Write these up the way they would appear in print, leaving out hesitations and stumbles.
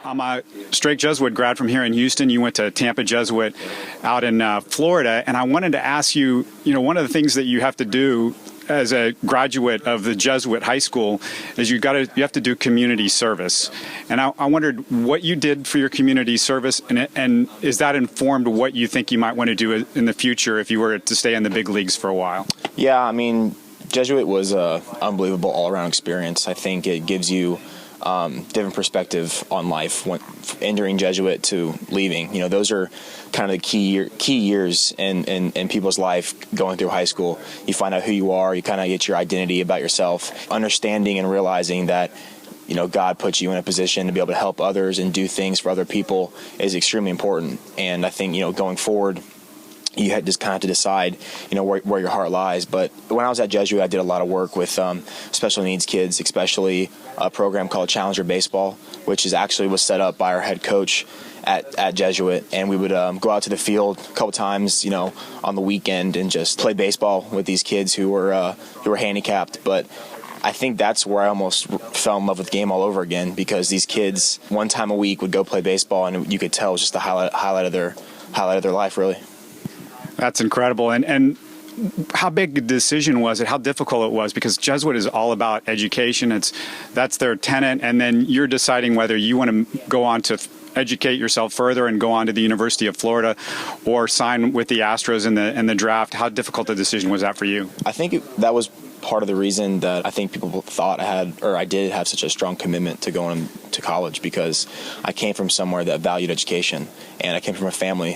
I'm a straight Jesuit grad from here in Houston. You went to Tampa Jesuit out in Florida, and I wanted to ask you, one of the things that you have to do as a graduate of the Jesuit High School is you have to do community service. And I wondered what you did for your community service, and is that informed what you think you might want to do in the future if you were to stay in the big leagues for a while? Yeah, I mean, Jesuit was an unbelievable all-around experience. I think it gives you different perspective on life, entering Jesuit to leaving. Those are kind of the key years in people's life going through high school. You find out who you are, you kind of get your identity about yourself, understanding and realizing that God puts you in a position to be able to help others and do things for other people is extremely important. And I think, going forward, you just kind of have to decide, where your heart lies. But when I was at Jesuit, I did a lot of work with special needs kids, especially a program called Challenger Baseball, which was set up by our head coach at Jesuit. And we would go out to the field a couple times, on the weekend and just play baseball with these kids who were handicapped. But I think that's where I almost fell in love with the game all over again, because these kids one time a week would go play baseball, and you could tell it was just the highlight of their life, really. That's incredible. And how big a decision was it? How difficult it was? Because Jesuit is all about education. That's their tenet. And then you're deciding whether you want to go on to educate yourself further and go on to the University of Florida or sign with the Astros in the draft. How difficult a decision was that for you? I think that was part of the reason that I think people thought I did have such a strong commitment to going to college, because I came from somewhere that valued education, and I came from a family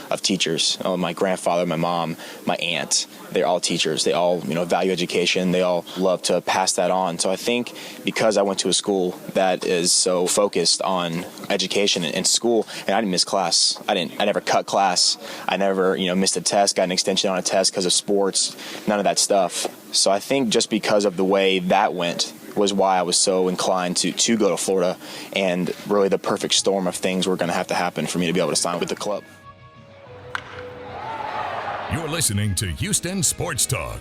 of teachers. My grandfather, my mom, my aunt, they're all teachers. They all value education. They all love to pass that on. So I think because I went to a school that is so focused on education and school, and I didn't miss class. I never cut class. I never missed a test, got an extension on a test because of sports, none of that stuff. So I think just because of the way that went was why I was so inclined to go to Florida, and really the perfect storm of things were going to have to happen for me to be able to sign with the club. You're listening to Houston Sports Talk.